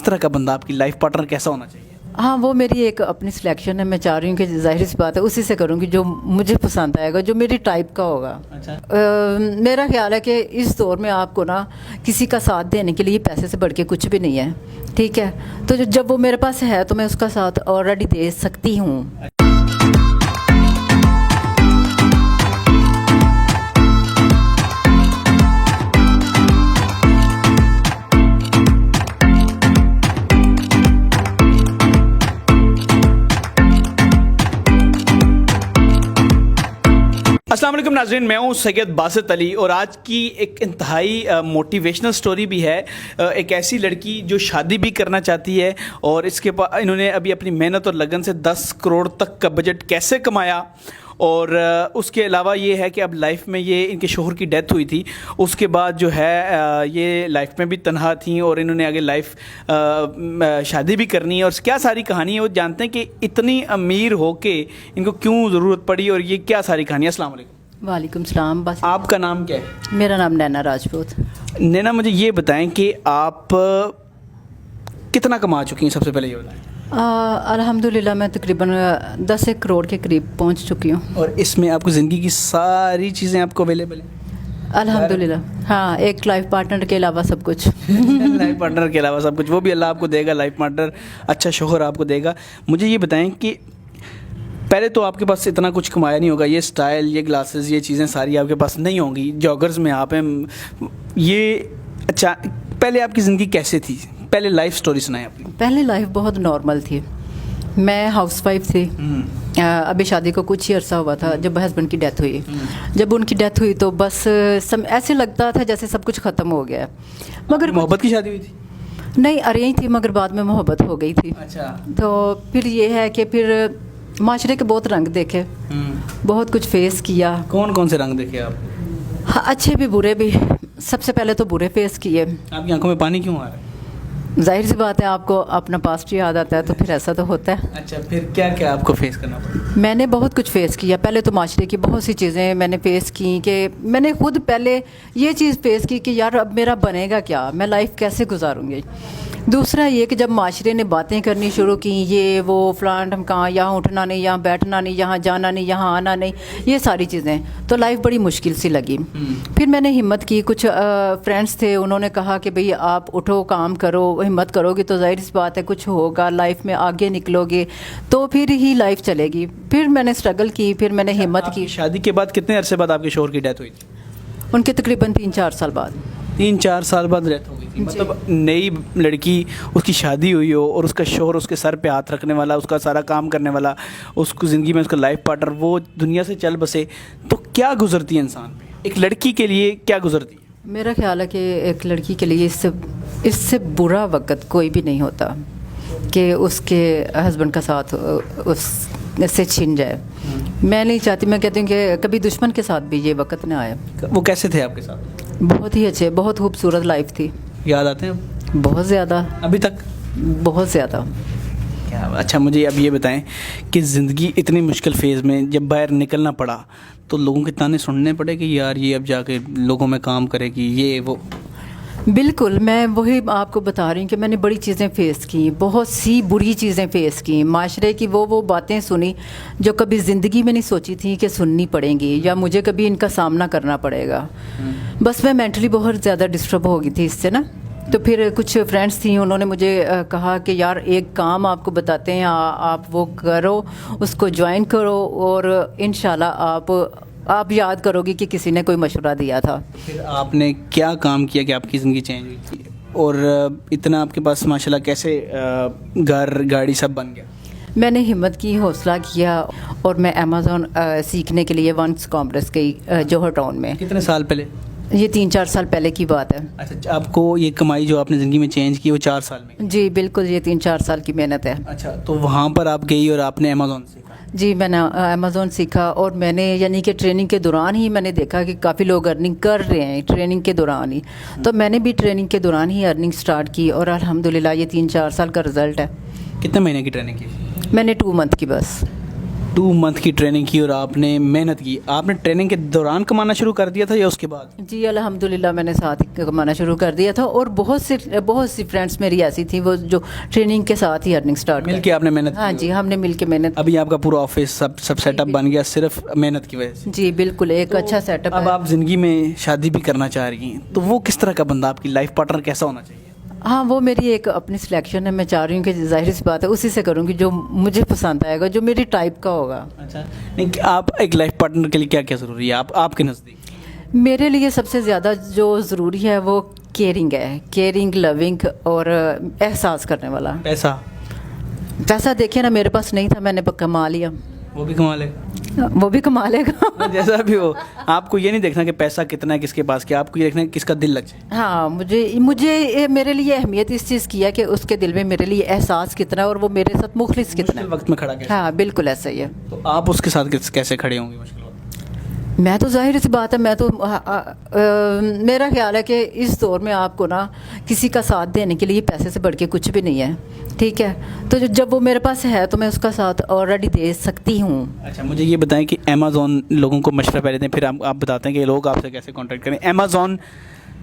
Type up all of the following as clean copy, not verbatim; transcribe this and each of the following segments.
طرح کا بندہ, آپ کی لائف پارٹنر کیسا ہونا چاہیے؟ ہاں وہ میری ایک اپنی سلیکشن ہے. میں چاہ رہی ہوں کہ ظاہر سی بات ہے اسی سے کروں گی جو مجھے پسند آئے گا, جو میری ٹائپ کا ہوگا. میرا خیال ہے کہ اس دور میں آپ کو نا کسی کا ساتھ دینے کے لیے پیسے سے بڑھ کے کچھ بھی نہیں ہے, ٹھیک ہے. تو جب وہ میرے پاس ہے تو میں اس کا ساتھ آلریڈی دے سکتی ہوں. السلام علیکم ناظرین, میں ہوں سید باسط علی, اور آج کی ایک انتہائی موٹیویشنل سٹوری بھی ہے. ایک ایسی لڑکی جو شادی بھی کرنا چاہتی ہے, اور اس کے بعد انہوں نے ابھی اپنی محنت اور لگن سے 10 کروڑ تک کا بجٹ کیسے کمایا. اور اس کے علاوہ یہ ہے کہ اب لائف میں یہ ان کے شوہر کی ڈیتھ ہوئی تھی, اس کے بعد جو ہے یہ لائف میں بھی تنہا تھیں, اور انہوں نے آگے لائف شادی بھی کرنی ہے. اور کیا ساری کہانی ہے وہ جانتے ہیں کہ اتنی امیر ہو کے ان کو کیوں ضرورت پڑی, اور یہ کیا ساری کہانی ہے. السلام علیکم. وعلیکم السلام. بس آپ کا نام کیا ہے؟ میرا نام نینا راجپوت. نینا, مجھے یہ بتائیں کہ آپ کتنا کما چکی ہیں, سب سے پہلے یہ بتائیں. الحمدللہ میں تقریباً 10 کروڑ کے قریب پہنچ چکی ہوں. اور اس میں آپ کو زندگی کی ساری چیزیں آپ کو اویلیبل ہیں؟ الحمدللہ ہاں, ایک لائف پارٹنر کے علاوہ سب کچھ. لائف پارٹنر کے علاوہ سب کچھ, وہ بھی اللہ آپ کو دے گا. لائف پارٹنر, اچھا شوہر آپ کو دے گا. مجھے یہ بتائیں کہ پہلے تو آپ کے پاس اتنا کچھ کمایا نہیں ہوگا, یہ سٹائل, یہ گلاسز, یہ چیزیں ساری آپ کے پاس نہیں ہوں گی. جاگرز میں آپ ہیں یہ. اچھا, پہلے آپ کی زندگی کیسے تھی؟ پہلے لائف سٹوری سنائیں اپنی. پہلے لائف بہت نارمل تھی. میں ہاؤس وائف تھی. ابھی شادی کو کچھ ہی عرصہ ہوا تھا جب ہسبینڈ کی ڈیتھ ہوئی. جب ان کی ڈیتھ ہوئی تو بس ایسے لگتا تھا جیسے سب کچھ ختم ہو گیا. مگر محبت کی شادی ہوئی تھی؟ نہیں, ارینج تھی, مگر بعد میں محبت ہو گئی تھی. اچھا. تو پھر یہ ہے کہ پھر معاشرے کے بہت رنگ دیکھے, بہت کچھ فیس کیا. کون کون سے رنگ دیکھے آپ؟ ہاں, اچھے بھی برے بھی. سب سے پہلے تو برے فیس کیے. آپ کی آنکھوں میں پانی کیوں آ رہا ہے؟ ظاہر سی بات ہے, آپ کو اپنا پاسٹ یاد آتا ہے تو پھر ایسا تو ہوتا ہے. اچھا, پھر کیا کیا آپ کو فیس کرنا پڑا؟ میں نے بہت کچھ فیس کیا. پہلے تو معاشرے کی بہت سی چیزیں میں نے فیس کی, کہ میں نے خود پہلے یہ چیز فیس کی کہ یار اب میرا بنے گا کیا, میں لائف کیسے گزاروں گی. دوسرا یہ کہ جب معاشرے نے باتیں کرنی شروع کی, یہ وہ فلان ڈھمکاں, یہاں اٹھنا نہیں, یہاں بیٹھنا نہیں, یہاں جانا نہیں, یہاں آنا نہیں, یہ ساری چیزیں, تو لائف بڑی مشکل سی لگی. پھر میں نے ہمت کی. کچھ فرینڈس تھے, انہوں نے کہا کہ بھئی آپ اٹھو, کام کرو, ہمت کرو گے تو ظاہر سی بات ہے کچھ ہوگا, لائف میں آگے نکلو گے تو پھر ہی لائف چلے گی. پھر میں نے اسٹرگل کی, پھر میں نے ہمت کی. شادی کے بعد کتنے عرصے بعد آپ کے شوہر کی ڈیتھ ہوئی تھی؟ ان کے تقریباً 3-4 سال بعد. 3-4 سال بعد ڈیتھ ہو گئی تھی. مطلب نئی لڑکی, اس کی شادی ہوئی ہو, اور اس کا شوہر اس کے سر پہ ہاتھ رکھنے والا, اس کا سارا کام کرنے والا, اس کو زندگی میں اس کا لائف پارٹنر, وہ دنیا سے چل بسے, تو کیا گزرتی ہے انسان پہ, ایک لڑکی کے لیے کیا گزرتی ہے؟ میرا خیال ہے کہ ایک لڑکی کے لیے اس سے برا وقت کوئی بھی نہیں ہوتا کہ اس کے ہسبینڈ کا ساتھ اس سے چھن جائے. میں نہیں چاہتی, میں کہتی ہوں کہ کبھی دشمن کے ساتھ بھی یہ وقت نہ آئے. وہ کیسے تھے آپ کے ساتھ؟ بہت ہی اچھے, بہت خوبصورت لائف تھی. یاد آتے ہیں بہت زیادہ, ابھی تک؟ بہت زیادہ. اچھا, مجھے اب یہ بتائیں کہ زندگی اتنی مشکل فیز میں جب باہر نکلنا پڑا تو لوگوں کے تانے سننے پڑے کہ یار یہ اب جا کے لوگوں میں کام کرے گی, یہ وہ؟ بالکل, میں وہی آپ کو بتا رہی ہوں کہ میں نے بڑی چیزیں فیس کی, بہت سی بری چیزیں فیس کی. معاشرے کی وہ باتیں سنی جو کبھی زندگی میں نہیں سوچی تھیں کہ سننی پڑیں گی, یا مجھے کبھی ان کا سامنا کرنا پڑے گا. بس میں مینٹلی بہت زیادہ ڈسٹرب ہو گئی تھی اس سے نا. تو پھر کچھ فرینڈس تھیں, انہوں نے مجھے کہا کہ یار ایک کام آپ کو بتاتے ہیں, آپ وہ کرو, اس کو جوائن کرو, اور انشاءاللہ آپ یاد کرو گی کہ کسی نے کوئی مشورہ دیا تھا. پھر آپ نے کیا کام کیا کہ آپ کی زندگی چینج ہوئی تھی, اور اتنا آپ کے پاس ماشاءاللہ کیسے گھر گاڑی سب بن گیا؟ میں نے ہمت کی, حوصلہ کیا, اور میں امیزون سیکھنے کے لیے ونس کامپلیکس گئی جوہر ٹاؤن میں. کتنے سال پہلے؟ یہ 3-4 سال پہلے کی بات ہے. اچھا, آپ کو یہ کمائی جو آپ نے زندگی میں چینج کی وہ 4 سال میں؟ جی بالکل, یہ 3-4 سال کی محنت ہے. اچھا, تو وہاں پر آپ گئی اور آپ نے امیزون سیکھا؟ جی, میں نے امیزون سیکھا, اور میں نے یعنی کہ ٹریننگ کے دوران ہی میں نے دیکھا کہ کافی لوگ ارننگ کر رہے ہیں ٹریننگ کے دوران ہی, تو میں نے بھی ٹریننگ کے دوران ہی ارننگ سٹارٹ کی, اور الحمدللہ یہ 3-4 سال کا رزلٹ ہے. کتنے مہینے کی ٹریننگ کی؟ میں نے 2 منتھ کی بس. 2 मंथ की ट्रेनिंग की और आपने मेहनत की, आपने ट्रेनिंग के दौरान कमाना शुरू कर दिया था या उसके बाद? जी अल्हम्दुलिल्लाह मैंने साथ ही कमाना शुरू कर दिया था, और बहुत सी फ्रेंड्स मेरी ऐसी थी वो जो ट्रेनिंग के साथ ही अर्निंग स्टार्ट मिल के आपने मेहनत हाँ की? जी, हमने मिल के मेहनत। अभी आपका पूरा ऑफिस सब सेटअप बन गया सिर्फ मेहनत की वजह से? जी बिल्कुल, एक अच्छा सेटअप अब है। आप ज़िंदगी में शादी भी करना चाह रही हैं, तो वो किस तरह का बंदा, आपकी लाइफ पार्टनर कैसा होना चाहिए? हाँ, वो मेरी एक अपनी सिलेक्शन है, मैं चाह रही हूँ कि ज़ाहिर सी बात है उसी से करूँगी जो मुझे पसंद आएगा, जो मेरी टाइप का होगा। अच्छा, नहीं आप एक लाइफ पार्टनर के लिए क्या क्या ज़रूरी है आपके नज़दीक? मेरे लिए सबसे ज़्यादा जो ज़रूरी है वो केयरिंग है, केयरिंग, लविंग और एहसास करने वाला। पैसा देखिए ना, मेरे पास नहीं था, मैंने कमा लिया, वो भी कमा लेगा, वो भी कमा लेगा। जैसा भी हो। आपको ये नहीं देखना कि पैसा कितना है किसके पास, क्या आपको ये देखना है किसका दिल लग जाए। हाँ, मुझे मेरे लिए अहमियत इस चीज़ की है कि उसके दिल में मेरे लिए एहसास कितना है और वो मेरे साथ मुखलिस कितना है। वक्त में खड़ा कैसे? हाँ बिल्कुल ऐसा ही है। तो आप उसके साथ कैसे खड़े होंगे मुश्किल वक्त? मैं तो ज़ाहिर सी बात है, मैं तो मेरा ख्याल है कि इस दौर में आपको ना किसी का साथ देने के लिए पैसे से बढ़ के कुछ भी नहीं है, ठीक है? तो जब वो मेरे पास है तो मैं उसका साथ ऑलरेडी दे सकती हूँ। अच्छा, मुझे ये बताएं कि अमेज़ॉन लोगों को मशवरा पहले दें, फिर आप बताते हैं कि लोग आपसे कैसे कांटेक्ट करें। अमेज़ॉन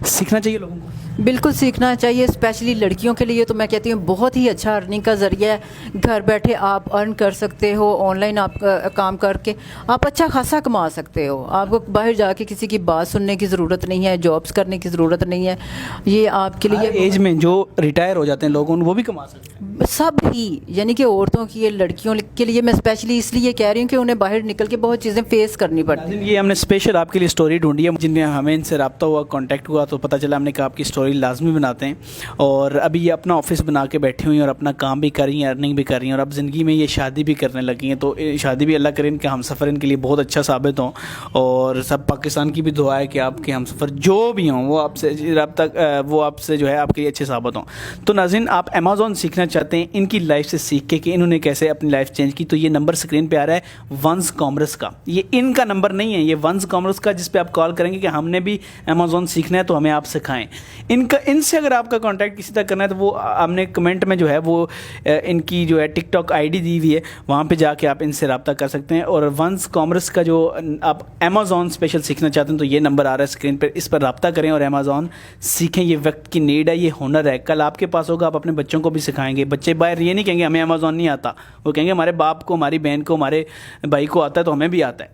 सीखना चाहिए लोगों को? बिल्कुल सीखना चाहिए, स्पेशली लड़कियों के लिए तो मैं कहती हूँ बहुत ही अच्छा अर्निंग का ज़रिया है। घर बैठे आप अर्न कर सकते हो, ऑनलाइन आप काम करके आप अच्छा खासा कमा सकते हो। आपको बाहर जाके किसी की बात सुनने की ज़रूरत नहीं है, जॉब्स करने की ज़रूरत नहीं है। ये आपके लिए एज में जो रिटायर हो जाते हैं लोग वो भी कमा सकते हैं? सब ही, यानी कि औरतों की, लड़कियों के लिए मैं स्पेशली इसलिए कह रही हूँ कि उन्हें बाहर निकल के बहुत चीज़ें फेस करनी पड़ती हैं। ये हमने स्पेशल आपके लिए स्टोरी ढूंढी है, जिनमें हमें इनसे रब्ता हुआ, कांटेक्ट हुआ तो पता चला, हमने कहा आपकी स्टोरी लाजमी बनाते हैं। और अभी ये अपना ऑफिस बना के बैठी हुई हैं और अपना काम भी कर रही हैं, अर्निंग भी कर रही हैं, और अब ज़िंदगी में ये शादी भी करने लगी हैं। तो शादी भी अल्लाह करे इनके हमसफ़र इनके लिए बहुत अच्छा साबित हों, और सब पाकिस्तान की भी दुआ है कि आपके हमसफ़र जो भी हों वो आपसे वो आपसे जो है आपके लिए अच्छे साबित हों। तो नाज़रीन, आप अमेज़ॉन सीखना चाहते हैं इनकी लाइफ से सीख के कि इन्होंने कैसे अपनी लाइफ चेंज की, तो ये नंबर स्क्रीन पे आ रहा है वंस कॉमर्स का। ये इनका नंबर नहीं है, ये वंस कॉमर्स का, जिस पे आप कॉल करेंगे कि हमने भी अमेज़ॉन सीखना है तो हमें आप सिखाएं। इनसे अगर आपका कांटेक्ट किसी तक करना है तो वो हमने कमेंट में जो है वो इनकी जो है टिकटॉक आईडी दी हुई है, वहाँ पे जाके आप इनसे रब्ता कर सकते हैं। और वंस कॉमर्स का जो आप अमेज़ॉन स्पेशल सीखना चाहते हैं तो ये नंबर आ रहा है स्क्रीन पर, इस पर रब्ता करें और अमेज़ॉन सीखें। ये वक्त की नीड है, ये हुनर है, कल आपके पास होगा, आप अपने बच्चों को भी सिखाएंगे। बच्चे बाहर ये नहीं कहेंगे हमें अमेज़ॉन नहीं आता, वो कहेंगे हमारे बाप को, हमारी बहन को, हमारे भाई को आता है तो हमें भी आता है।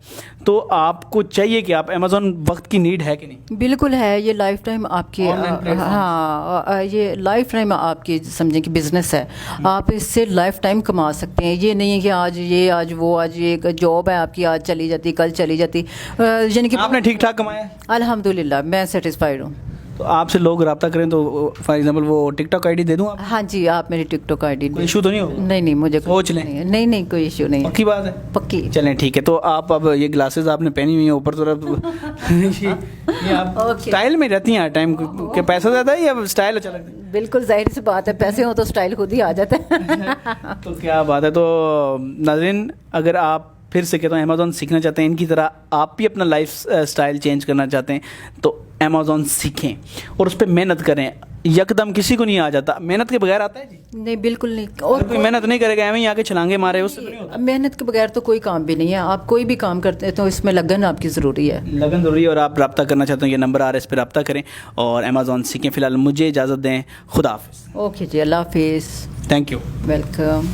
तो आपको चाहिए कि आप अमेज़ॉन वक्त की नीड है कि नहीं? बिल्कुल है, ये लाइफ टाइम आपकी, हाँ ये लाइफ टाइम आपकी समझें कि बिज़नेस है, आप इससे लाइफ टाइम कमा सकते हैं। ये नहीं है कि आज ये आज वो, आज ये जॉब है आपकी, आज चली जाती कल चली जाती, यानी कि आपने ठीक ठाक कमाया? अल्हम्दुलिल्लाह मैं सेटिस्फाइड हूँ। तो आपसे लोग रब्ता करें तो फॉर एग्जांपल वो टिकटॉक आईडी दे दूं आप? हाँ जी, आप मेरी टिकटॉक आईडी, कोई इशू तो नहीं होगा? नहीं मुझे सोच लें। नहीं कोई इशू नहीं है, पक्की बात है? पक्की। चलें ठीक है। तो आप अब ये ग्लासेस आपने पहनी हुई है ऊपर तरफ ये आप स्टाइल में रहती हैं हर टाइम, क्या पैसा ज़्यादा है या स्टाइल अच्छा लगता है? बिल्कुल जाहिर सी बात है, पैसे हो तो स्टाइल खुद ही आ जाता है। तो क्या बात है। तो नाज़रीन, अगर आप फिर से कहता हूँ अमेज़ॉन सीखना चाहते हैं, इनकी तरह आप भी अपना लाइफ स्टाइल चेंज करना चाहते हैं तो अमेज़ॉन सीखें और उस पर मेहनत करें। यकदम किसी को नहीं आ जाता, मेहनत के बगैर आता है जी? नहीं बिल्कुल नहीं। और कोई मेहनत नहीं करेगा एवं ही आके छलांगे मारे, उससे तो नहीं होता। मेहनत के बगैर तो कोई काम भी नहीं है। आप कोई भी काम करते हैं तो इसमें लगन आपकी ज़रूरी है, लगन ज़रूरी है। और आप रब्ता करना चाहते हैं, ये नंबर आ रहा है, इस पर रब्ता करें और अमेज़ॉन सीखें। फ़िलहाल मुझे इजाज़त दें, खुदा हाफिज़। ओके जी, अल्लाह हाफिज़, थैंक यू, वेलकम।